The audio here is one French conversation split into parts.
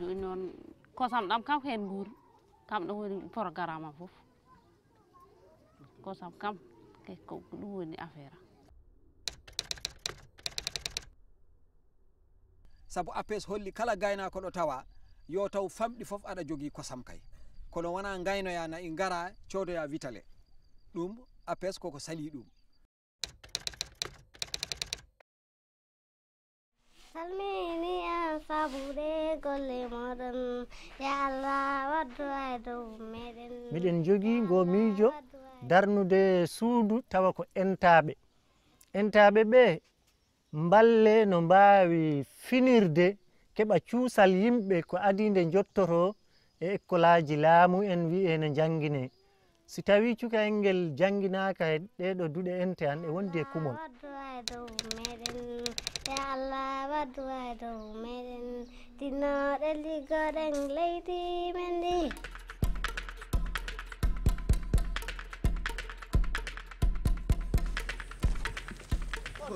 non kosam dam kam hen gur kam do woni programme fof kosam kam ko ɗum woni affaire sabu APS holli kala gaynako ɗo tawa yo taw famɗi fof aɗa jogui kosam kay kono wona gaynoya nayi gara codoya vitale ɗum APS koko sali ɗum salmini an sabude golle moɗon ya Allah waddu e dow meɗen miɗen jogui go miijo darnude suudu tawa ko entaɓe ɓe mballe no mbawi finirde keɓa cuusal yimɓe ko adide jottoto e école aji laamu en wi'e ne jangguine si tawi cukayel ngel jangguinaka e ɗeɗo duuɗe ente an e wondi e kumol ya Allah waddu e dow meɗen tinnoɗe liggoɗen leydi men ndi.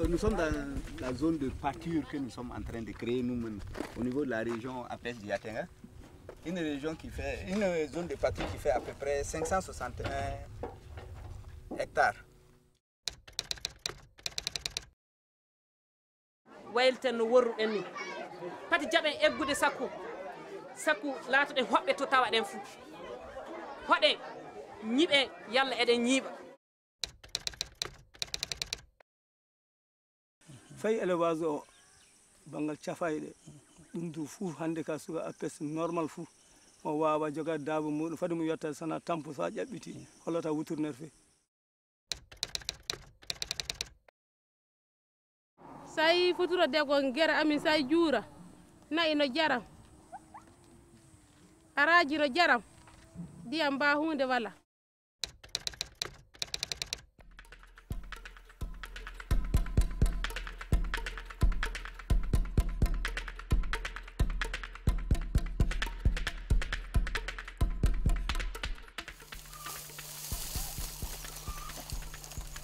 Nous sommes dans la zone de pâture que nous sommes en train de créer nous-mêmes au niveau de la région APS d'Yatenga. Une zone de pâture qui fait à peu près 561 hectares. waylten no worruɗen ni pati jaɓen eggude sakku laatoɗen hoɓɓe to tawa ɗen fuu hoɗen ñiɓen yalla eɗen ñiiɓa fayi élevage o banggal cafayɗe ɗum du fuu hande ka suka APS normal fuu mo wawa jogade daaba muɗum fadi mo yetta sana tampo sa ƴaɓɓiti hollata wuturnere fe sai futuro degon gera amin sai juura nayi no jaram araji no jaram ndiyam mba hunde wala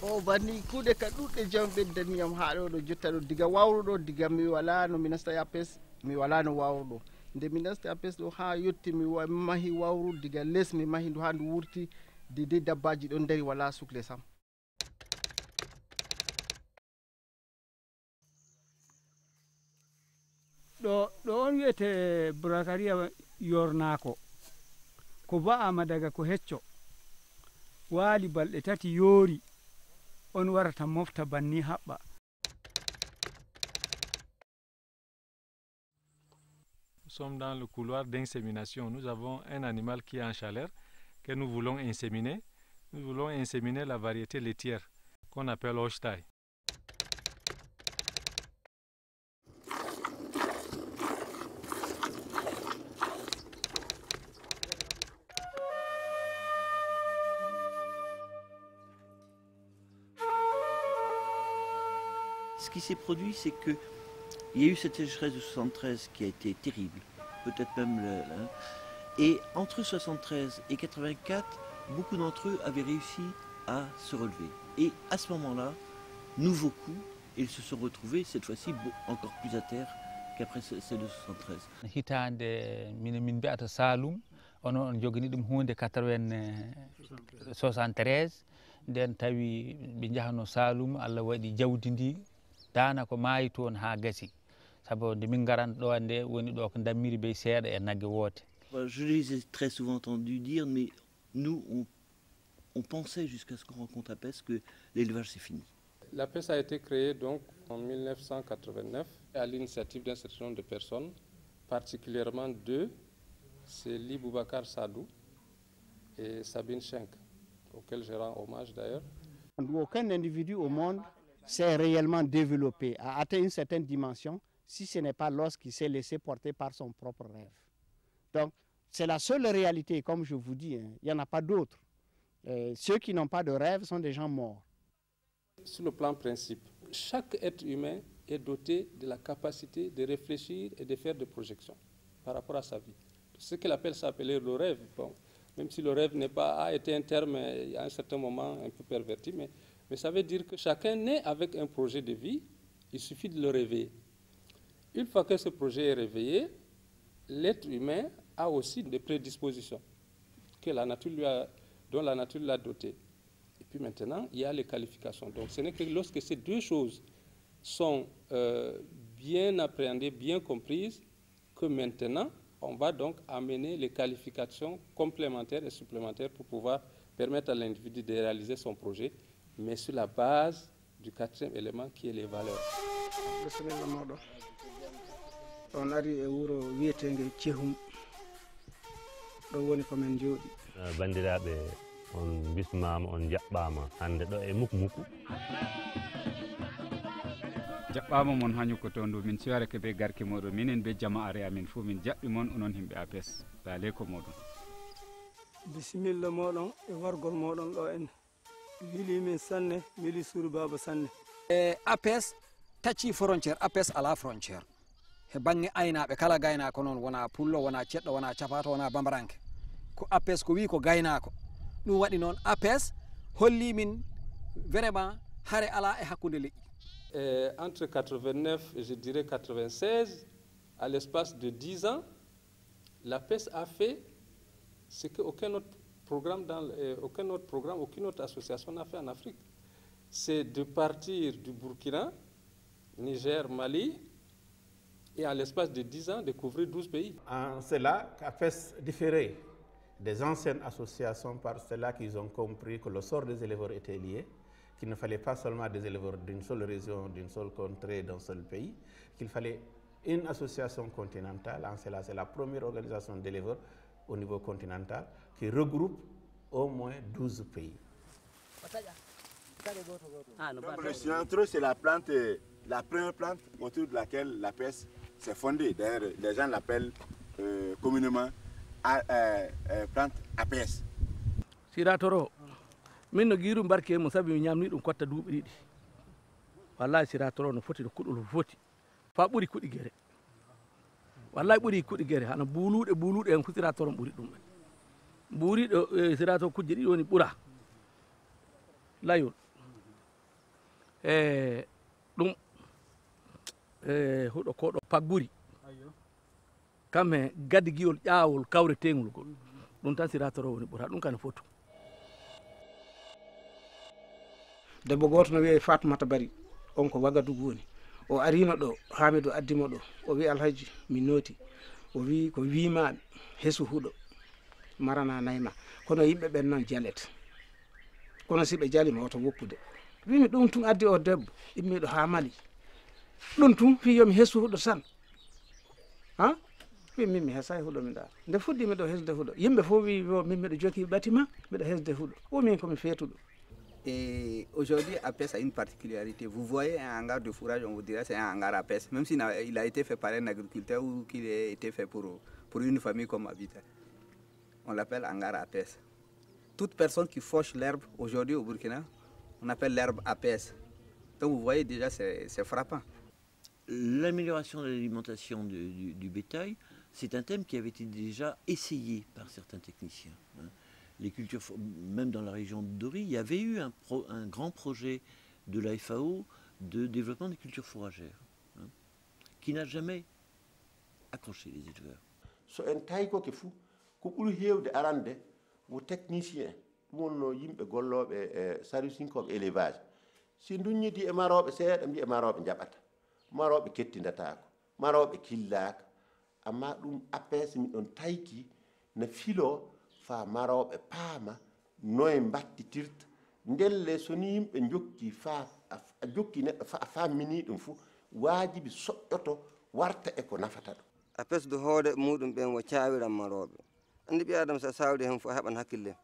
o banni kuuɗe ka ɗuɗɗe jam ɓeddaniyam haa ɗo ɗo jotta ɗo diga wawruɗo diga mi wala no mi nasta APS mi wala no wawruɗo nde mi nasta APS ɗo ha yetti mi mahi wawru diga less mi mahi ndu ha ndu wurti dede dabbaji ɗon dari wala sukle sam ɗo on wiyete brakaria yornako ko ba'ama daga ko hecco waali balɗe tati yoori on warata mofta banni haɓɓa. Nous sommes dans le couloir d'insémination. Nous avons un animal qui est en chaleur que nous voulons inséminer. Nous voulons inséminer la variété laitière qu'on appelle Holstein. Ce qui s'est produit, c'est qu'il y a eu cette sécheresse de 73 qui a été terrible, peut-être même et entre 73 et 84, beaucoup d'entre eux avaient réussi à se relever. Et à ce moment-là, nouveau coup, ils se sont retrouvés cette fois-ci encore plus à terre qu'après celle de 73. Hitande min mbi'ata Saloum ono on jogini ɗum hunde 73 nden tawi ɓe jahano Saloum Allah waɗi jawdi ndi dana ko maayi toon ha gasi sabu nde min garan ɗo nde woni ɗo ko dammiri be seeɗa e nagge woote. Je les ai très souvent entendu dire, mais nous on pensait jusqu'à ce qu'on rencontre APS que l'élevage c'est fini. L'APS a été créée donc en 1989 à l'initiative d'un certain nombre de personnes, particulièrement deux, c'est Li Boubacar Sadou et Sabine Schenk, auxquels je rends hommage d'ailleurs. Aucun individu au monde s'est réellement développé, a atteint une certaine dimension, si ce n'est pas lorsqu'il s'est laissé porter par son propre rêve. Donc, c'est la seule réalité, comme je vous dis, hein, il n'y en a pas d'autres. Ceux qui n'ont pas de rêve sont des gens morts. Sur le plan principe, chaque être humain est doté de la capacité de réfléchir et de faire des projections par rapport à sa vie. Ce qu'il appelle s'appeler le rêve, bon, même si le rêve a été un terme à un certain moment un peu perverti, mais ça veut dire que chacun naît avec un projet de vie, il suffit de le réveiller. Une fois que ce projet est réveillé, l'être humain a aussi des prédispositions que la nature dont la nature l'a doté. Et puis maintenant, il y a les qualifications. Donc ce n'est que lorsque ces deux choses sont bien appréhendées, bien comprises, que maintenant, on va donc amener les qualifications complémentaires et supplémentaires pour pouvoir permettre à l'individu de réaliser son projet, mais sur la base du quatrième élément qui est les valeurs. On ari e wuro wiyetenge Cehum ɗo woni komin jooɗi. Bandiraɓe on bismama on jaɓɓama hande ɗo e mukmuku. jaɓɓama mon ha ñukkoto ndu min ciwareke be garke moɗon minen be jama'are amin fo min jaɓɓi mon onon himɓe APS baale ko moɗon. Bisimilla moɗon e wargol moɗon ɗo en wili min sanne wili Suuru Baba sanne. APS tacci frontiére, APS ala frontiére he bange aynaɓe kala gaynako noon wona pullo wona ceɗɗo wona capato wona bambaranke ko APS ko wi ko gaynako ɗum waɗi noon APS holli min vraiment hare ala e hakkude leƴƴi. Entre 89 et je dirais 96, à l'espace de 10 ans, l'APS a fait ce qu'aucun autre programme, aucune autre association n'a fait en Afrique. C'est de partir du Burkina, Niger, Mali, et à l'espace de 10 ans, découvrir 12 pays. En cela, APS différait des anciennes associations par cela qu'ils ont compris que le sort des éleveurs était lié, qu'il ne fallait pas seulement des éleveurs d'une seule région, d'une seule contrée, d'un seul pays, qu'il fallait une association continentale. En cela, c'est la première organisation d'éleveurs au niveau continental qui regroupe au moins 12 pays. Donc, le cilantro, c'est la plante, la première plante autour de laquelle l'APS s'est fondée. D'ailleurs, les gens l'appellent communément plante APS. Siratoro, min no giiru barke mo sabi mi ñamni ɗum kotta duuɓi ɗiɗi. Wallahi siratoro no foti no kuɗol foti. Fa ɓuri kuɗi gere. Wallahi ɓuri kuɗi gere hana buuluɗe en fu siratoro ɓuri ɗum. Buuriɗo siratoro kujje ɗiɗi woni ɓura. Layol. Ɗum huɗo koɗo pagguri kam he gaddi giyol ƴaawol kawretengol ngol ɗum tan siratoro woni ɓura ɗum kane fotu. Debbo goto no wiye Fatoumata Bari on ko Wagadugu woni o arino ɗo Hamidou addimo ɗo o wi alhaji mi nooti o wi ko wimaɓe heesu huuɗo marana nayma kono yimɓe ɓen noon jalet kono si ɓe jalima oto woppude wimi ɗum tun addi o debbo immiɗo ha Mali ɗum tun fi yomi heesu huuɗo tan ha min mi heesay huuɗo mi ɗa nde fuɗɗimi ɗo hesde huuɗo yimɓe fof wi min miɗo jogui bâtiment miɗo hesde huuɗo o min komi feetuɗo. Et aujourd'hui, APS a une particularité. Vous voyez un hangar de fourrage, on vous dirait c'est un hangar APS, même s'il a été fait par un agriculteur ou qu'il a été fait pour une famille comme habitat. On l'appelle hangar APS. Toute personne qui fauche l'herbe aujourd'hui au Burkina, on appelle l'herbe APS. Donc vous voyez déjà, c'est frappant. L'amélioration de l'alimentation du bétail, c'est un thème qui avait été déjà essayé par certains techniciens. Les cultures, même dans la région de Dori, il y avait eu un grand projet de la FAO de développement des cultures fourragères, qui n'a jamais accroché les éleveurs. So en tawi koke fuu ko ɓuri heewde arande wo technicien ɗum wonno yimɓe gollooɓe e servicinkoɓe élevage si duññiti e marooɓe seeɗa mbiya marooɓe jaɓata marooɓe kettindataako marooɓe killaaka amma ɗum APS miɗon tayki no filo fa marooɓe paama noye mbattitirta ndelle so ni yimɓe jokki fa a jokki neɗɗo fa a fammini ɗum fuu waajibi soƴƴoto warta e ko nafata ɗum. APS do hoode muɗum ɓen wo caawiran marooɓe anndi ɓi adama so sawri hen fof heɓan hakkille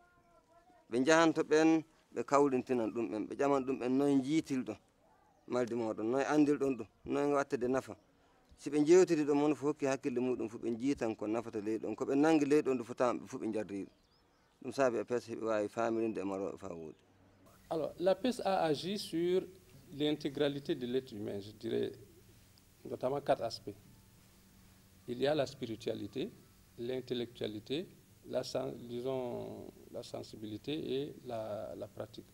ɓe jahanto ɓen ɓe kawlintinan ɗum ɓen ɓe ƴaman ɗum ɓen noye jiitilɗon maldi moɗon noye andirɗon ɗum noye wattede nafa si ɓe jewtidi ɗon mono fof hokki hakkille muɗum fof ɓe jiitan ko nafata leydi ɗon ko ɓe nangi leydi ɗon ndu fotaɓe fof ɓe jarri ɗum saabi APS heɓe wawi famirinde e marooɓe fa woodi. Alors l'APS a agi sur l'intégralité de l'être humain, je dirais notamment 4 aspects. Il y a la spiritualité, l'intellectualité, la sensibilité et la pratique,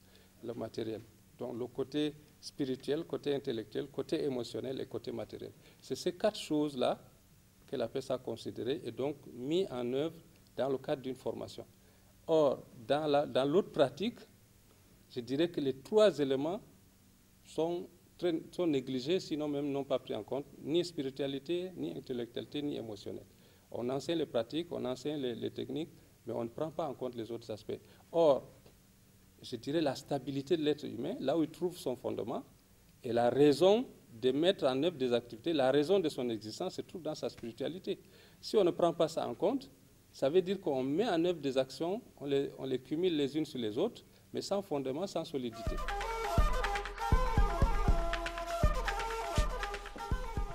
le matériel. Donc le côté spirituel, côté intellectuel, côté émotionnel et côté matériel. C'est ces 4 choses-là que la PES a considéré et donc mis en œuvre dans le cadre d'une formation. Or, dans l'autre pratique, je dirais que les 3 éléments sont négligés, sinon même non pas pris en compte, ni spiritualité, ni intellectualité, ni émotionnelle. On enseigne les pratiques, on enseigne les techniques, mais on ne prend pas en compte les autres aspects. Or, je dirais la stabilité de l'être humain, là où il trouve son fondement, et la raison de mettre en œuvre des activités, la raison de son existence se trouve dans sa spiritualité. Si on ne prend pas ça en compte, ça veut dire qu'on met en œuvre des actions, on les cumule les unes sur les autres, mais sans fondement, sans solidité.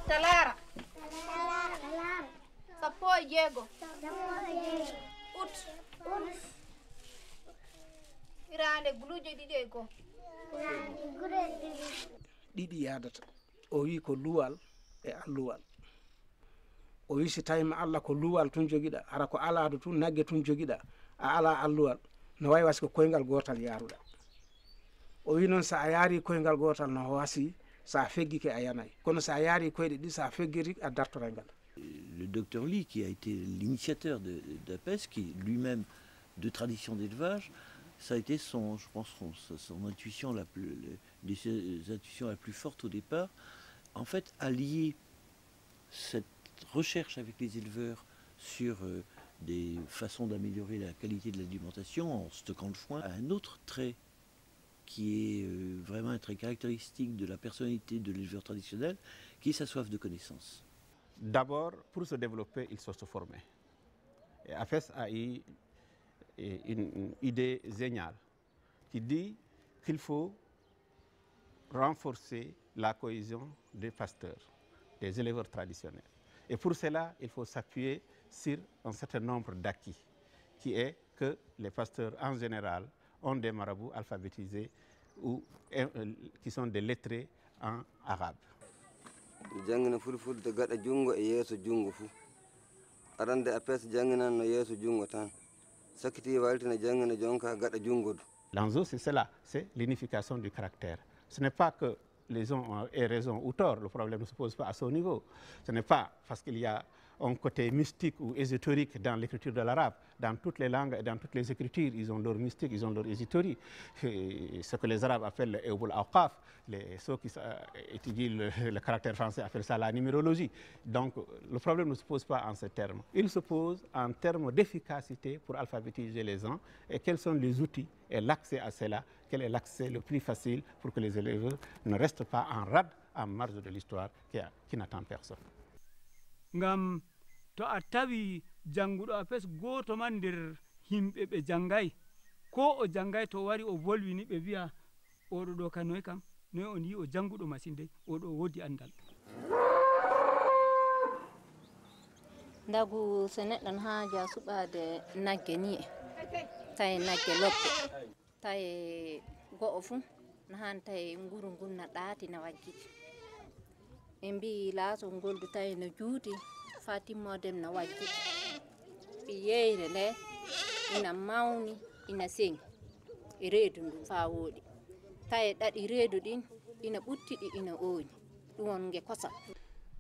Talara. Sappo Diego. Ut. Irande gulujo ɗiɗi ko. ɗiɗi yadata o wi ko luwal e alluwal o wi si tawima Allah ko luwal tun jogiɗa hara ko alado tun nagge tun jogiɗa a ala alluwal no wayi wasi ko koyngal gotal yaruɗa o wi noon sa a yaari koyngal gotal no wasi sa feggike a yanay kono sa yaari koyɗe ɗi sa feggiri a dartoray ngal. Le docteur Lee, qui a été l'initiateur d'APES, qui est lui-même de tradition d'élevage, ça a été son intuition des intuitions la plus forte au départ, en fait, allier cette recherche avec les éleveurs sur des façons d'améliorer la qualité de l'alimentation en stockant le foin à un autre trait qui est vraiment un trait caractéristique de la personnalité de l'éleveur traditionnel, qui est sa soif de connaissance. D'abord, pour se développer, il faut se former. Et APES a eu une idée géniale qui dit qu'il faut renforcer la cohésion des pasteurs, des éleveurs traditionnels. Et pour cela, il faut s'appuyer sur un certain nombre d'acquis, qui est que les pasteurs en général ont des marabouts alphabétisés ou qui sont des lettrés en arabe. Jangina fulfulde gaɗa jungo e yeeso jungo fuu arande APES janginan no yeeso jungo tan sakiti waltina jangina jonka gaɗa jungo du. L'enjeu c'est cela, c'est l'unification du caractère. Ce n'est pas que les gens aient raison ou tort, le problème ne se pose pas à ce niveau. Ce n'est pas parce qu'il y a un côté mystique ou ésotérique dans l'écriture de l'arabe. Dans toutes les langues et dans toutes les écritures, ils ont leur mystique, ils ont leur ésotérie. Ce que les arabes appellent le Eubul Awqaf, ceux qui étudient le caractère français appellent ça la numérologie. Donc le problème ne se pose pas en ces termes. Il se pose en termes d'efficacité pour alphabétiser les gens et quels sont les outils et l'accès à cela, quel est l'accès le plus facile pour que les élèves ne restent pas en rade en marge de l'histoire qui n'attend personne. Ngam to a tawi janguɗo APES goto man nder himɓe ɓe janggay ko o janggay to wari o volwini ɓe wiya oɗo ɗo ka noy kam noy on yi o janguɗo machine dey oɗo wodi andal. Ndagu so neɗɗo no haaja suɓade nagge ni tawi nagge lobbe tawi go'o fuu no hani tawi nguru ngun na ɗaati na wajjiti ɓe mbi laato ngoldu tawi no juuti fa timmodem no wajjiti ɓe yeyre nde ina mawni ina seŋi e reedu ndu fa wooɗi tawi ɗaɗi reedu ɗin ina ɓuttiɗi ina ooñi ɗum won nge kosam.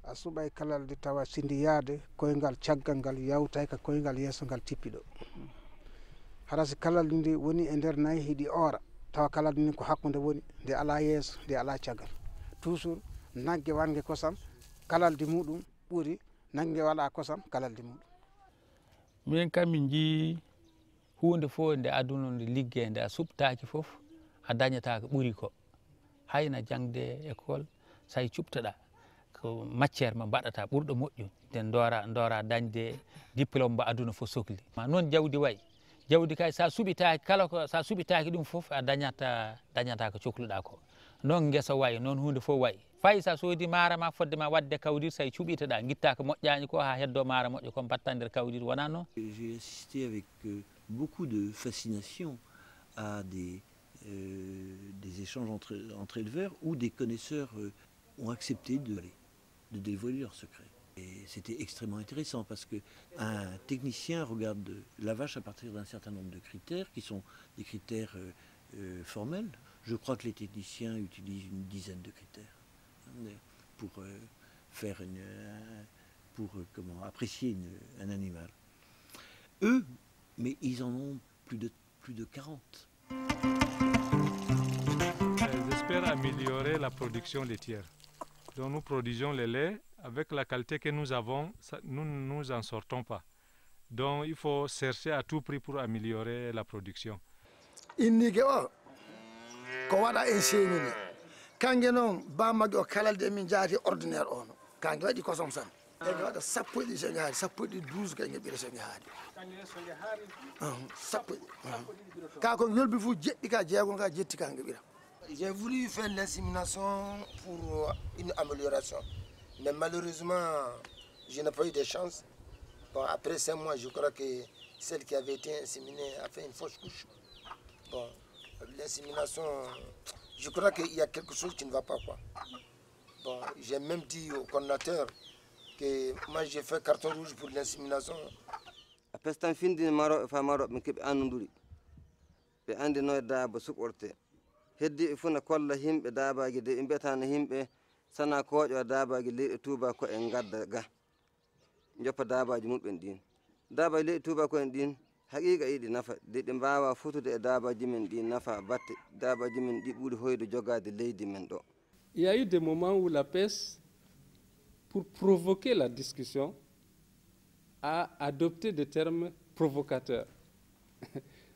A suɓay kalalde tawa sindi yaade koyngal caggal ngal yawtay ka koyngal yeeso ngal tippiɗo hara si kalalde ndi woni e nder nayi hiɗi oora tawa kalalde ndi ko hakkude woni nde ala yeeso nde ala caggal toujours nagge wange kosam kalalde muɗum ɓuri nagge wala kosam kalalde muɗum. Min kam min jii hunde fof nde aduna nde ligge nde a suɓtaki fof a dañata ko ɓuri ko hayna jangde école say cuɓtoɗa ko matiére mo mbaɗata ɓurɗo moƴƴu nden doora dañde diplôme mbo aduna fof sohli noon jawdi wayi jawdi kay sa suɓitaki kala ko sa suɓitaki ɗum fof a dañata ko cohluɗa ko noon guesa wayi noon hunde fof wayi fayi sa soodi maara ma fodde ma wadde kawdir say cuɓitoɗa guitta ko moƴƴani ko ha heddo maara moƴƴo ko mbatta nder kawdir wona noon. J'ai assisté avec beaucoup de fascination à des échanges entre éleveurs où des connaisseurs ont accepté de dévoiler leurs secrets. Et c'était extrêmement intéressant parce qu'un technicien regarde la vache à partir d'un certain nombre de critères qui sont des critères formels. Je crois que les techniciens utilisent une dizaine de critères pour pour apprécier un animal. Eux, mais ils en ont plus de 40. Ils espèrent améliorer la production laitière. Donc nous produisons le lait avec la qualité que nous avons, nous ne nous en sortons pas. Donc il faut chercher à tout prix pour améliorer la production. Innige o ko waɗa en seemini kange noon bammague o kalalde min jaati ordinaire ono kange waɗi kosom san ege waɗa sappo e ɗi so ñahaari sappo e ɗi 12 kange ɓiɗa so ñahaari sappo ka ko yolbi fuu jeɗɗi ka jeegom ka jetti kange ɓira. J'ai voulu faire l'insémination pour une amélioration, mais malheureusement, je n'ai pas eu de chance. Bon, après 5 mois, je crois que celle qui avait été inséminée a fait une fausse couche. Bon, l'insémination, je crois qu'il y a quelque chose qui ne va pas, quoi. Bon, j'ai même dit au coordinateur que moi j'ai fait carton rouge pour l'insémination. Apestan findi maro fa maro ɓe keɓe annoduri ɓe andi no daaba suɓorte heddi e funa kolla himɓe daabaji de ɓe mbiyatano himɓe sana kooƴo daabaji leyɗe tuuba ko en gadda ga joppa daabaji muɗum ɗin daabaji leyɗe tuuba ko en ɗin haqiqa iɗi nafa de ɗe mbawa fotude e daabaji men ɗi nafa batte daabaji men ɗi ɓuuri hoyde jogade leydi men ɗo. Il y a eu des moments où la PES, pour provoquer la discussion, a adopté des termes provocateurs.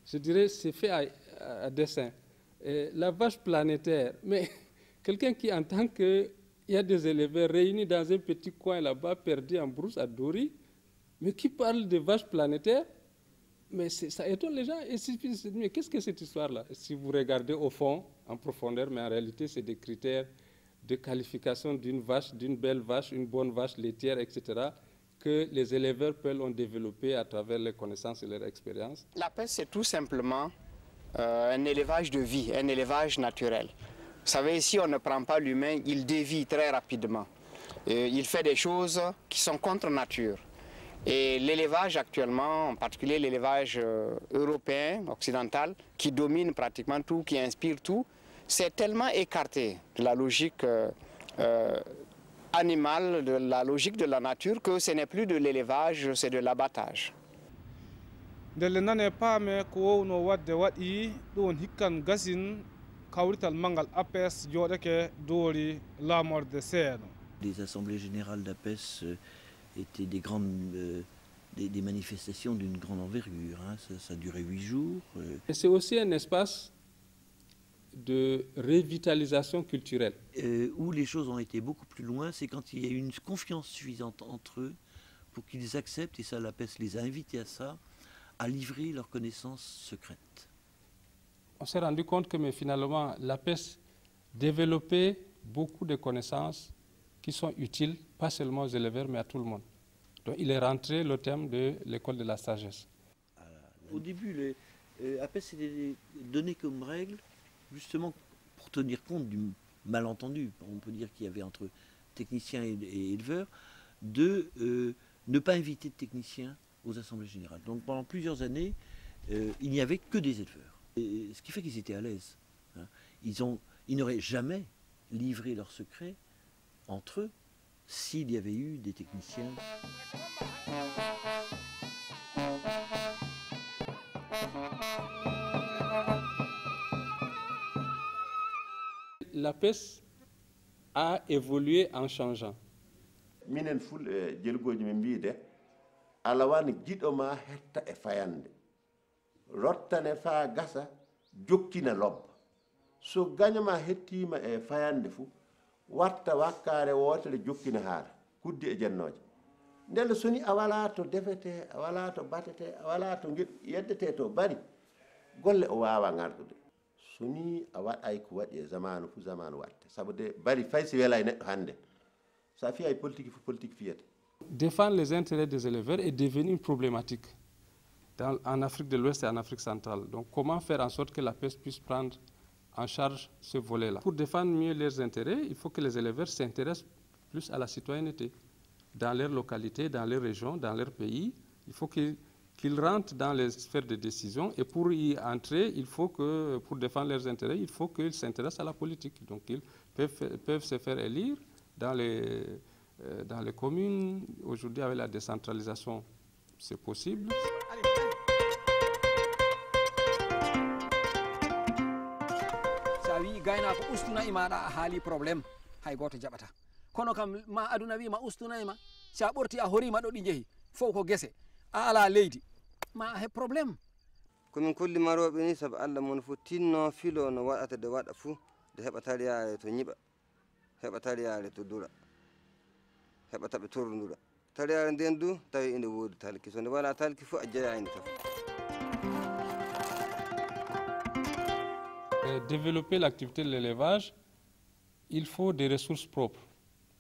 Je dirais c'est fait à dessein. La vache planétaire, mais quelqu'un qui entend qu'il y a des éleveurs réunis dans un petit coin là-bas, perdus en brousse à Dori, mais qui parle de vaches planétaires, mais ça étonne les gens. Et mais qu'est-ce que cette histoire-là? Si vous regardez au fond, en profondeur, mais en réalité, c'est des critères de qualification d'une vache, d'une belle vache, une bonne vache laitière, etc., que les éleveurs peuvent développer à travers leurs connaissances et leur expérience. La pêche, c'est tout simplement un élevage de vie, un élevage naturel. Vous savez, si on ne prend pas l'humain, il dévie très rapidement. Il fait des choses qui sont contre nature. Et l'élevage actuellement, en particulier l'élevage européen, occidental, qui domine pratiquement tout, qui inspire tout, c'est tellement écarté de la logique animale, de la logique de la nature, que ce n'est plus de l'élevage, c'est de l'abattage. ndelle nane paame ko wowno wadde waɗi ɗum hikkan gasin kawrital mangal APS jooɗake doori laamorde seeɗo. Les assemblées générales d'APES étaient des manifestations d'une grande envergure. Hein. Ça durait 8 jours. C'est aussi un espace de revitalisation culturelle. Où les choses ont été beaucoup plus loin, c'est quand il y a eu une confiance suffisante entre eux pour qu'ils acceptent, et ça l'APES les a invités à ça, à livrer leurs connaissances secrètes. On s'est rendu compte que mais finalement l'APES développait beaucoup de connaissances qui sont utiles, pas seulement aux éleveurs, mais à tout le monde. Donc il est rentré le thème de l'école de la sagesse. Au début, l'APES s'était donné comme règle, justement pour tenir compte du malentendu, on peut dire qu'il y avait entre techniciens et éleveurs, de ne pas inviter de techniciens aux assemblées générales. Donc pendant plusieurs années, il n'y avait que des éleveurs. Et ce qui fait qu'ils étaient à l'aise. Hein. Ils n'auraient jamais livré leurs secrets entre eux s'il y avait eu des techniciens. L'APES a évolué en changeant. Minen fulɓe jelgoji min mbiide ala wani giɗo ma hetta e fayande rottane fa gasa jokkina lobba so gañoma hettima e fayande fuu watta wakkare wotere jokkina haara kuddi e jennoje ndelle soni a wala to defete a wala to batete a wala to yeddete to bari golle o wawa ngardude soni a waɗay ko waɗi e zamanu fu zamanu watte sabu de bari fay si wela e neɗɗo hande sa fiya e politique fu politique fiyete. Défendre les intérêts des éleveurs est devenu une problématique en Afrique de l'Ouest et en Afrique centrale. Donc comment faire en sorte que la PES puisse prendre en charge ce volet-là? Pour défendre mieux leurs intérêts, il faut que les éleveurs s'intéressent plus à la citoyenneté. Dans leur localité, dans leur région, dans leur pays, il faut qu'ils rentrent dans les sphères de décision, et pour y entrer, il faut que, pour défendre leurs intérêts, il faut qu'ils s'intéressent à la politique. Donc ils peuvent se faire élire dans les dans les communes. Aujourd'hui, avec la décentralisation, c'est possible. sa wi gaynako ustuna e maɗa a haali probléme hay goto jaɓata kono kam ma aduna wima ustuna e ma sa ɓorti a horima ɗo ɗi jeehi fof ko guese a ala leydi ma a heb probléme komin kollimaroɓe ni saabu allah mon fof tinno filo no waɗata de waɗa fuu de heɓa tariyare to ñiɓa heɓa tariyare to dura heɓa taɓe torrodura tariyare nden du tawi inde woodi talki so nde wala talki fof a jeeyani taf. Développer l'activité de l'élevage, il faut des ressources propres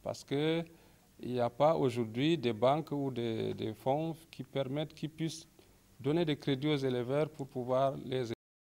parce qu'il n'y a pas aujourd'hui des banques ou des fonds qui permettent, qui puissent donner des crédits aux éleveurs pour pouvoir les